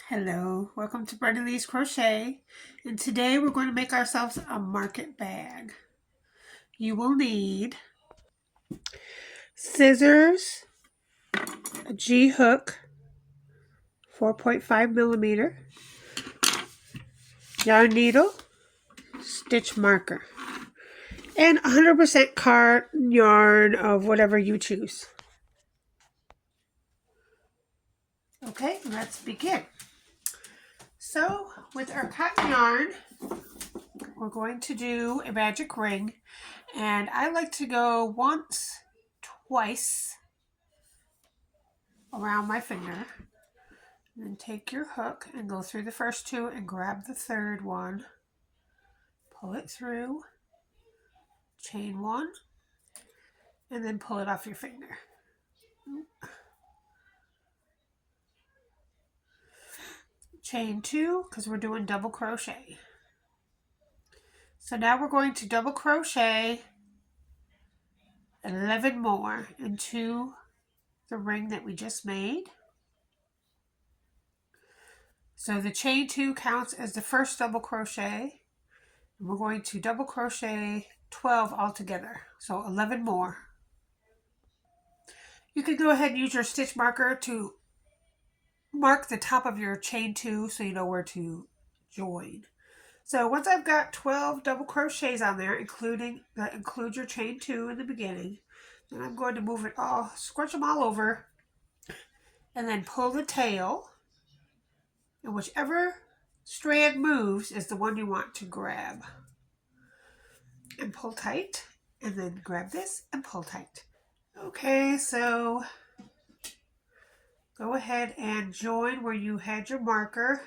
Hello, welcome to Brenda Lee's Crochet, and today we're going to make ourselves a market bag. You will need scissors, a G-hook, 4.5 millimeter, yarn needle, stitch marker, and 100% cotton yarn of whatever you choose. Okay, let's begin. So, with our cotton yarn, we're going to do a magic ring, and I like to go once, twice around my finger. And then take your hook and go through the first two and grab the third one. Pull it through, chain one, and then pull it off your finger. Chain two, because we're doing double crochet. So now we're going to double crochet 11 more into the ring that we just made. So the chain two counts as the first double crochet. And we're going to double crochet 12 altogether. So 11 more. You can go ahead and use your stitch marker to mark the top of your chain two so you know where to join. So once I've got 12 double crochets on there, include your chain two in the beginning, then I'm going to move it all, scrunch them all over, and then pull the tail, and whichever strand moves is the one you want to grab. And pull tight, and then grab this and pull tight. Okay, so go ahead and join where you had your marker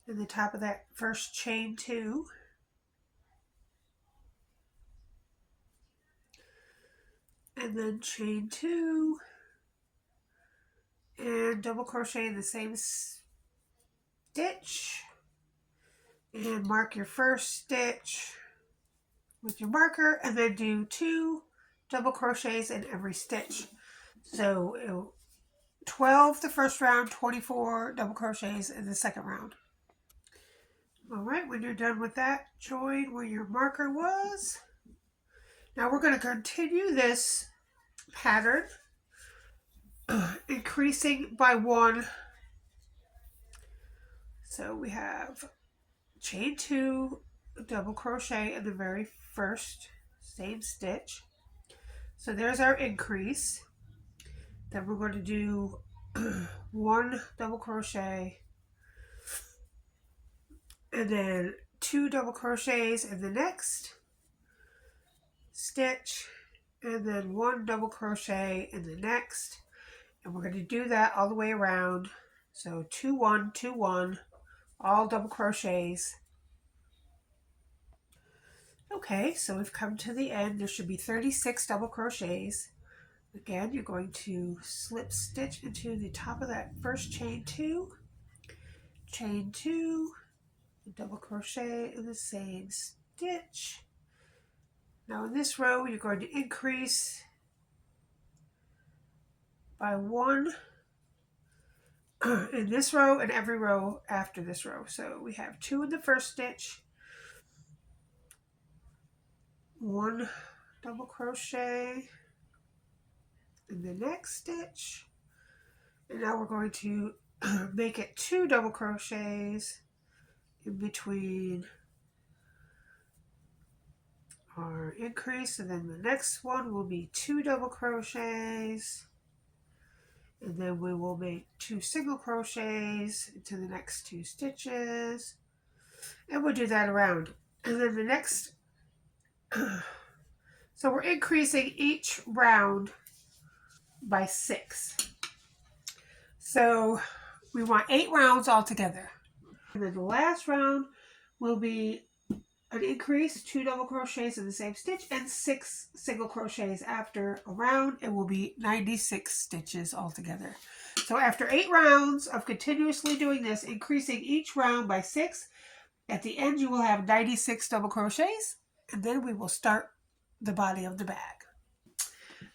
in the top of that first chain two. And then chain two and double crochet in the same stitch and mark your first stitch with your marker, and then do 2 double crochets in every stitch. So 12 the first round, 24 double crochets in the second round. Alright, when you're done with that, join where your marker was. Now we're going to continue this pattern, increasing by 1. So we have chain 2, double crochet in the very first same stitch. So there's our increase. Then we're going to do 1 double crochet, and then 2 double crochets in the next stitch, and then 1 double crochet in the next, and we're going to do that all the way around. So 2 1 2 1, all double crochets. Okay, so we've come to the end. There should be 36 double crochets. Again, you're going to slip stitch into the top of that first chain 2, double crochet in the same stitch. Now in this row, you're going to increase by 1 in this row and every row after this row. So we have 2 in the first stitch, 1 double crochet in the next stitch, and now we're going to make it 2 double crochets in between our increase, and then the next one will be 2 double crochets, and then we will make 2 single crochets into the next 2 stitches, and we'll do that around. And then the next, so we're increasing each round by 6. So we want 8 rounds altogether. And then the last round will be an increase, 2 double crochets in the same stitch, and 6 single crochets after a round. It will be 96 stitches altogether. So after 8 rounds of continuously doing this, increasing each round by 6, at the end you will have 96 double crochets, and then we will start the body of the bag.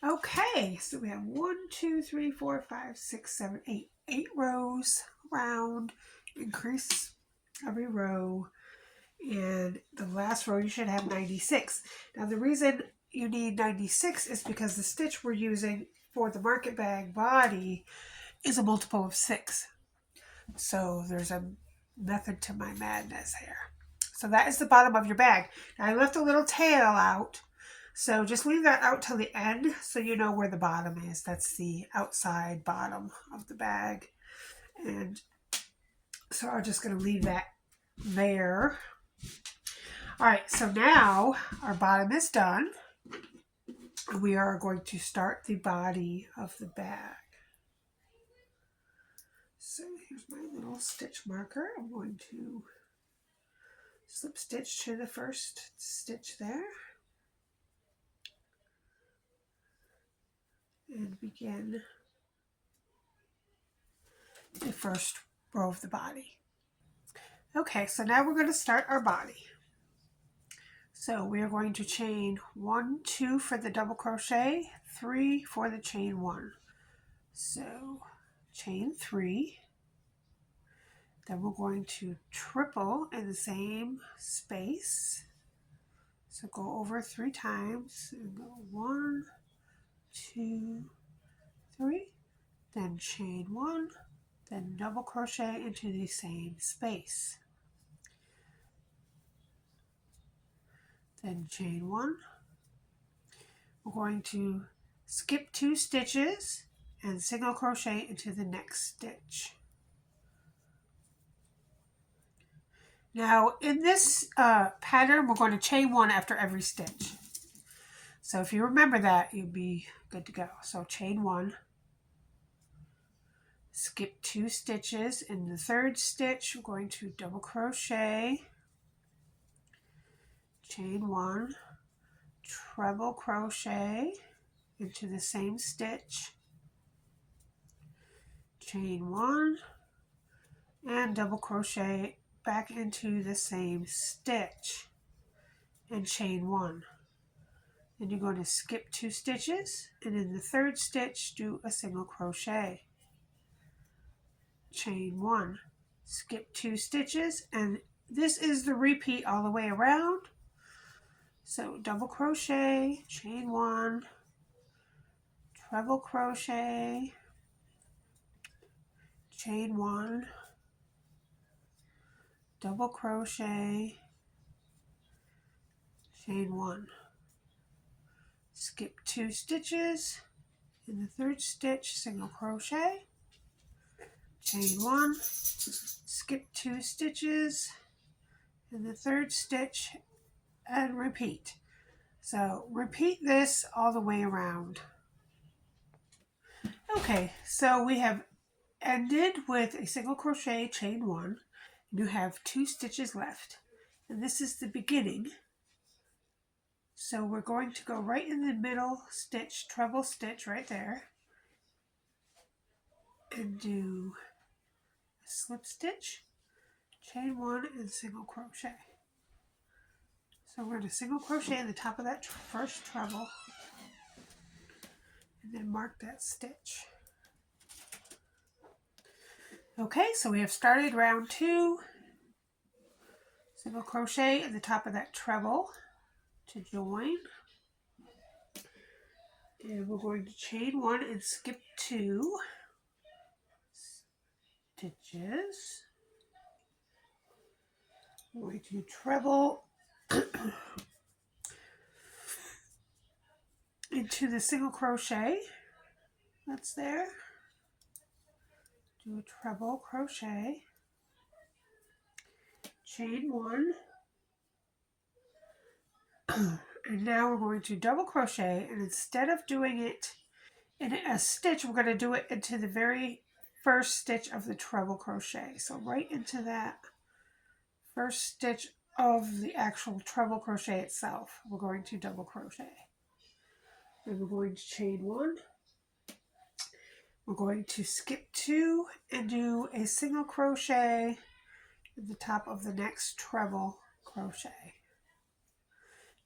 Okay, so we have 1, 2, 3, 4, 5, 6, 7, 8. 8 rows around. Increase every row. And the last row you should have 96. Now the reason you need 96 is because the stitch we're using for the market bag body is a multiple of 6. So there's a method to my madness here. So that is the bottom of your bag. Now I left a little tail out. So just leave that out till the end so you know where the bottom is. That's the outside bottom of the bag. And so I'm just going to leave that there. All right, so now our bottom is done. We are going to start the body of the bag. So here's my little stitch marker. I'm going to slip stitch to the first stitch there. And begin the first row of the body. Okay, so now we're going to start our body. So we are going to chain 1, 2 for the double crochet, 3 for the chain 1. So chain 3, then we're going to triple in the same space. So go over 3 times and go 1, 2, 3, then chain 1, then double crochet into the same space. Then chain 1. We're going to skip 2 stitches and single crochet into the next stitch. Now in this pattern we're going to chain 1 after every stitch. So if you remember that, you'll be good to go. So chain 1, skip 2 stitches. In the third stitch we're going to double crochet, chain 1, treble crochet into the same stitch, chain 1, and double crochet back into the same stitch and chain 1. Then you're going to skip 2 stitches, and in the third stitch do a single crochet, chain 1, skip 2 stitches, and this is the repeat all the way around. So double crochet, chain 1, treble crochet, chain 1, double crochet, chain 1, skip 2 stitches, in the third stitch single crochet, chain 1, skip 2 stitches, in the third stitch, and repeat. So repeat this all the way around. Okay, so we have ended with a single crochet, chain 1. You have 2 stitches left, and this is the beginning. So we're going to go right in the middle stitch, treble stitch right there, and do a slip stitch, chain 1, and single crochet. So we're going to single crochet in the top of that first treble, and then mark that stitch. Okay, so we have started round 2. Single crochet in the top of that treble to join. And we're going to chain 1 and skip 2 stitches. We're going to treble into the single crochet that's there. Do a treble crochet, chain 1, and now we're going to double crochet, and instead of doing it in a stitch, we're going to do it into the very first stitch of the treble crochet. So right into that first stitch of the actual treble crochet itself, we're going to double crochet. Then we're going to chain 1. We're going to skip 2 and do a single crochet at the top of the next treble crochet.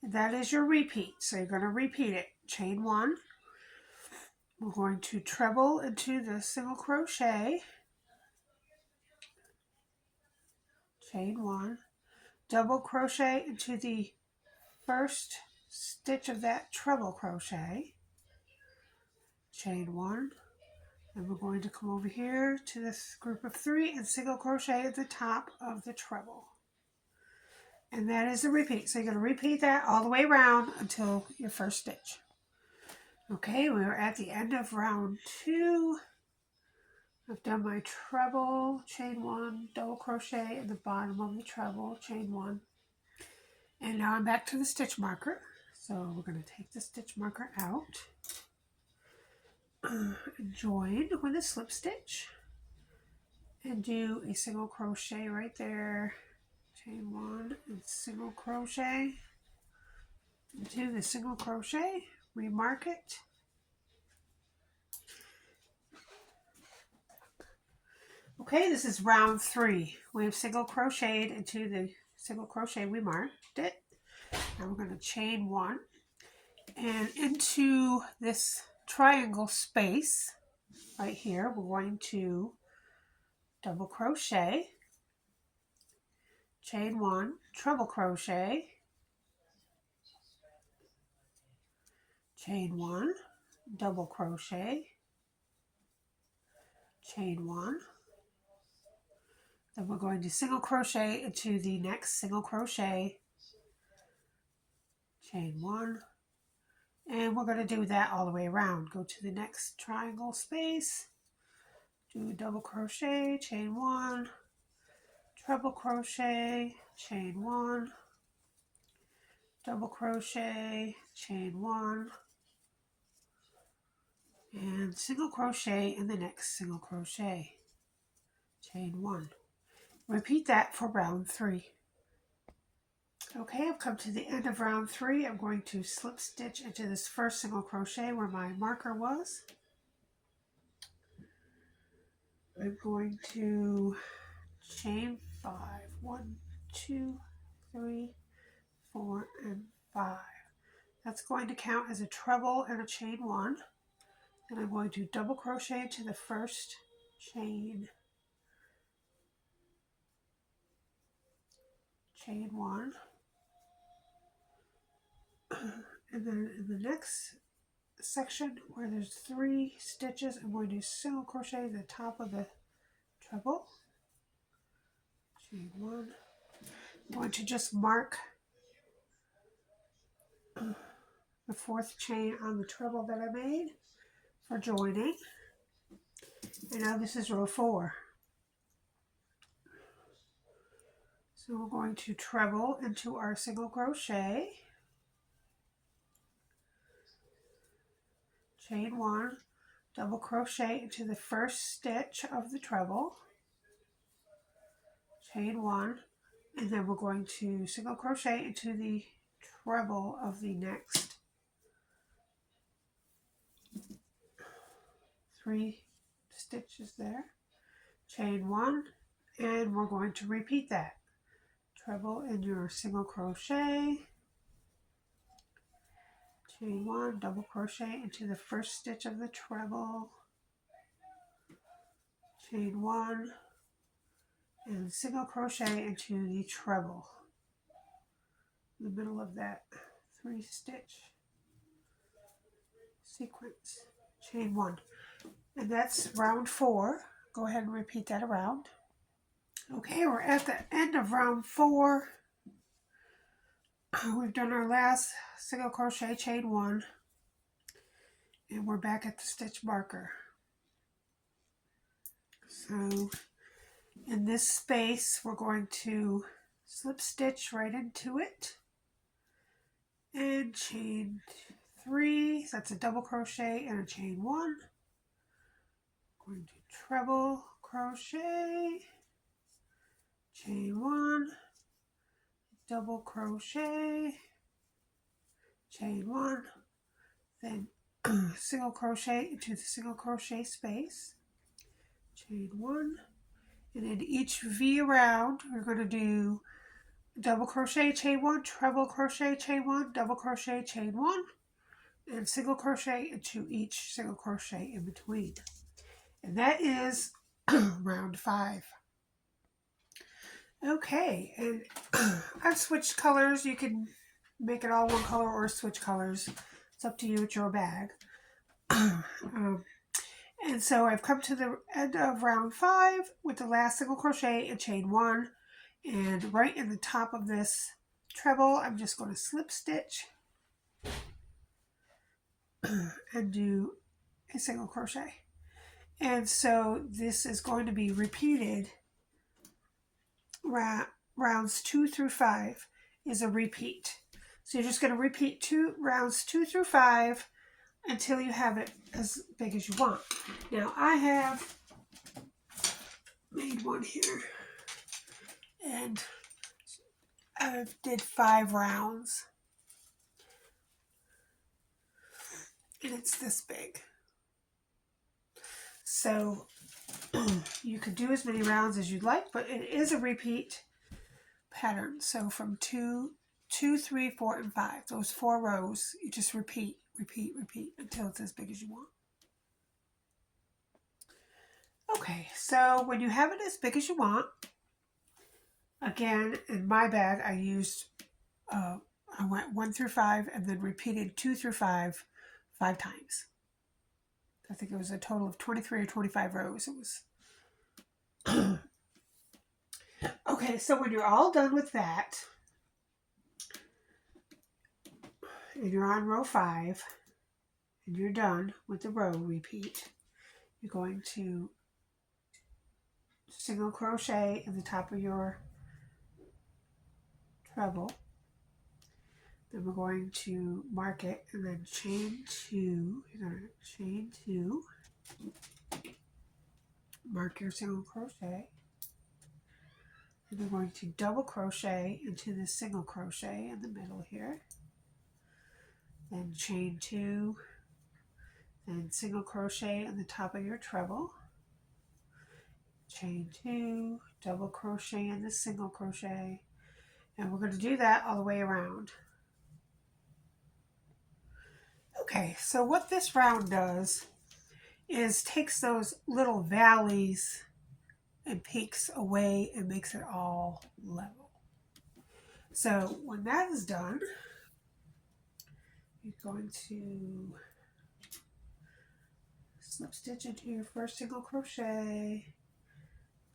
And that is your repeat. So you're going to repeat it. Chain 1, We're going to treble into the single crochet, chain 1, double crochet into the first stitch of that treble crochet, chain 1, and we're going to come over here to this group of 3 and single crochet at the top of the treble. And that is the repeat. So you're going to repeat that all the way around until your first stitch. Okay, we are at the end of round 2. I've done my treble, chain 1, double crochet at the bottom of the treble, chain 1. And now I'm back to the stitch marker. So we're going to take the stitch marker out, join with a slip stitch, and do a single crochet right there, chain 1, and single crochet, do the single crochet, remark it, okay, this is round 3. We have single crocheted into the single crochet, we marked it. Now we're going to chain 1 and into this triangle space right here, we're going to double crochet, chain 1, treble crochet, chain 1, double crochet, chain 1, then we're going to single crochet into the next single crochet, chain 1, and we're going to do that all the way around. Go to the next triangle space, do a double crochet, chain 1, treble crochet, chain 1, double crochet, chain 1, and single crochet in the next single crochet, chain 1. Repeat that for round 3. Okay, I've come to the end of round 3. I'm going to slip stitch into this first single crochet where my marker was. I'm going to chain 5. 1, 2, 3, 4, and 5. That's going to count as a treble and a chain 1. And I'm going to double crochet into the first chain, chain 1, and then in the next section where there's 3 stitches, I'm going to single crochet the top of the treble, chain 1. I'm going to just mark the 4th chain on the treble that I made for joining. And now this is row 4. So we're going to treble into our single crochet, chain 1, double crochet into the first stitch of the treble, chain 1, and then we're going to single crochet into the treble of the next 3 stitches there, chain 1, and we're going to repeat that. Treble in your single crochet, chain 1, double crochet into the first stitch of the treble, chain 1, and single crochet into the treble in the middle of that 3 stitch sequence, chain 1. And that's round 4. Go ahead and repeat that around. Okay, we're at the end of round 4. We've done our last single crochet, chain 1, and we're back at the stitch marker. So in this space, we're going to slip stitch right into it and chain 3. That's a double crochet and a chain 1. Going to treble crochet, chain 1, double crochet, chain 1, then single crochet into the single crochet space, chain 1, and in each V around we're going to do double crochet, chain 1, treble crochet, chain 1, double crochet, chain 1, and single crochet into each single crochet in between. And that is round 5. Okay, and I've switched colors. You can make it all one color or switch colors. It's up to you, it's your bag. And so I've come to the end of round 5 with the last single crochet and chain 1. And right in the top of this treble, I'm just going to slip stitch and do a single crochet. And so this is going to be repeated. Rounds 2 through 5 is a repeat. So you're just going to repeat rounds 2 through 5 until you have it as big as you want. Now I have made one here, and I did 5 rounds, and it's this big. So you could do as many rounds as you'd like, but it is a repeat pattern. So from 2, 3, 4, and 5, those 4 rows, you just repeat until it's as big as you want. Okay, so when you have it as big as you want, again, in my bag, I used, I went 1 through 5 and then repeated 2 through 5 times. I think it was a total of 23 or 25 rows. It was. Okay, so when you're all done with that, and you're on row 5, and you're done with the row repeat, you're going to single crochet in the top of your treble. Then we're going to mark it and then chain 2. You're going to chain 2, mark your single crochet, and you're going to double crochet into the single crochet in the middle here. Then chain 2, then single crochet on the top of your treble, chain 2, double crochet in the single crochet, and we're going to do that all the way around. Okay, so what this round does is takes those little valleys and peaks away and makes it all level. So when that is done, you're going to slip stitch into your first single crochet,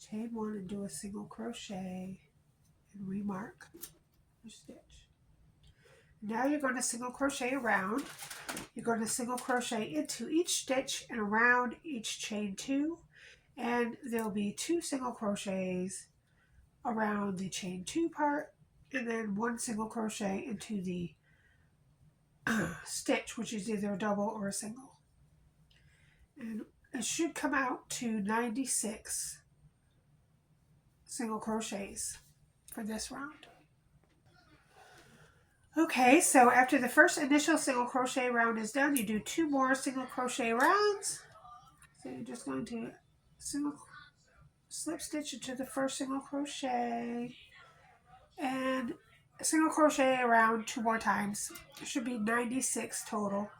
chain 1 and do a single crochet and remark your stitch. Now you're going to single crochet around. You're going to single crochet into each stitch and around each chain 2, and there'll be 2 single crochets around the chain 2 part, and then 1 single crochet into the stitch, which is either a double or a single. And it should come out to 96 single crochets for this round. Okay, so after the first initial single crochet round is done, you do 2 more single crochet rounds. So you're just going to slip stitch into the first single crochet and single crochet around 2 more times. It should be 96 total.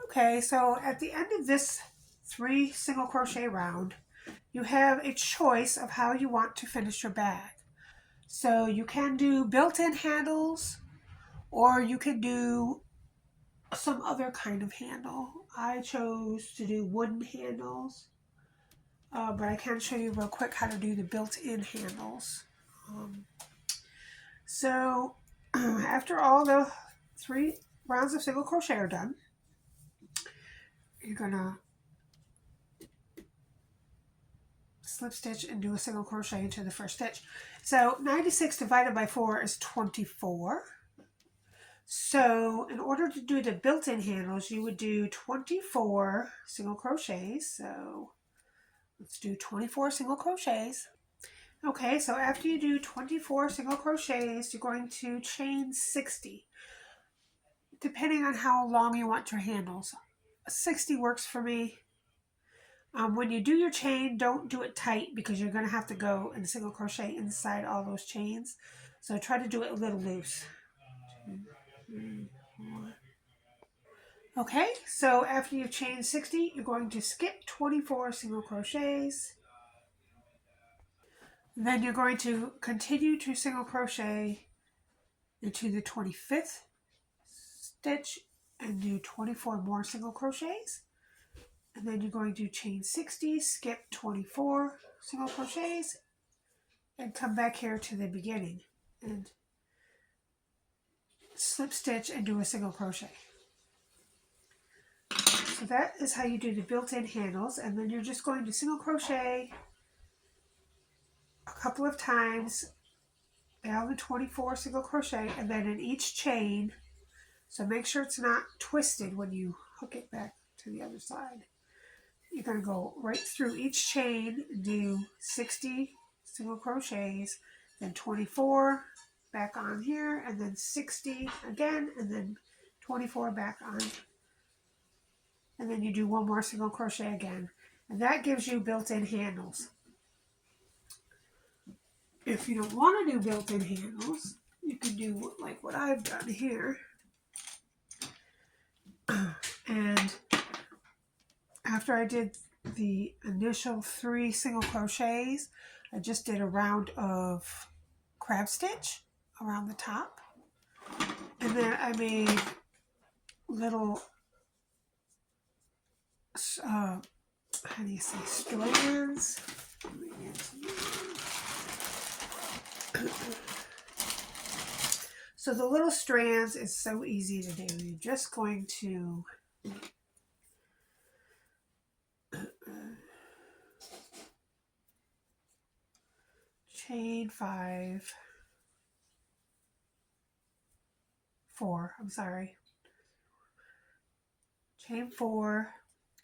Okay, so at the end of this 3 single crochet round, you have a choice of how you want to finish your bag. So you can do built-in handles, or you can do some other kind of handle. I chose to do wooden handles, but I can show you real quick how to do the built-in handles. So after all the 3 rounds of single crochet are done, you're gonna slip stitch and do a single crochet into the first stitch. So 96 divided by 4 is 24. So in order to do the built-in handles, you would do 24 single crochets. So let's do 24 single crochets. Okay, so after you do 24 single crochets, you're going to chain 60. Depending on how long you want your handles. 60 works for me. When you do your chain, don't do it tight because you're going to have to go and single crochet inside all those chains. So try to do it a little loose. 2, 3, 4. Okay, so after you've chained 60, you're going to skip 24 single crochets. Then you're going to continue to single crochet into the 25th stitch and do 24 more single crochets. And then you're going to chain 60, skip 24 single crochets, and come back here to the beginning and slip stitch and do a single crochet. So that is how you do the built-in handles, and then you're just going to single crochet a couple of times down the 24 single crochet, and then in each chain, so make sure it's not twisted when you hook it back to the other side. You're going to go right through each chain, do 60 single crochets, then 24 back on here, and then 60 again, and then 24 back on, and then you do one more single crochet again, and that gives you built-in handles. If you don't want to do built-in handles, you can do like what I've done here. And after I did the initial 3 single crochets, I just did a round of crab stitch around the top. And then I made little, how do you say, strands? So the little strands is so easy to do. You're just going to chain 4, I'm sorry. Chain 4,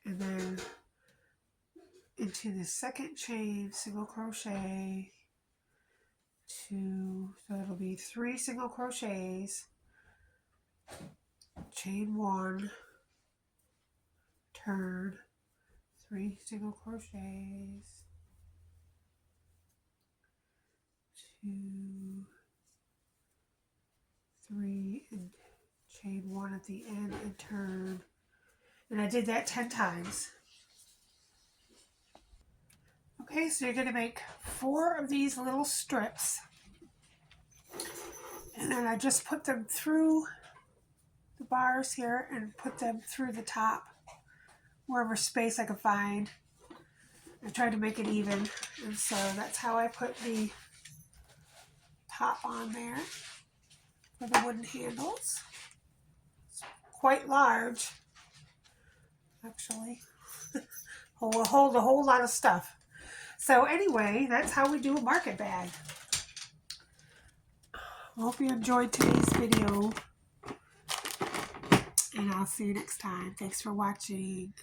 and then into the second chain, single crochet, 2, so it'll be 3 single crochets, chain 1, turn, 3 single crochets, 2, 3, and chain 1 at the end and turn. And I did that 10 times. Okay, so you're going to make 4 of these little strips, and then I just put them through the bars here and put them through the top, wherever space I could find. I tried to make it even, and so that's how I put the top on there for the wooden handles. It's quite large, actually. Will hold a whole lot of stuff. So anyway, that's how we do a market bag. I hope you enjoyed today's video, and I'll see you next time. Thanks for watching.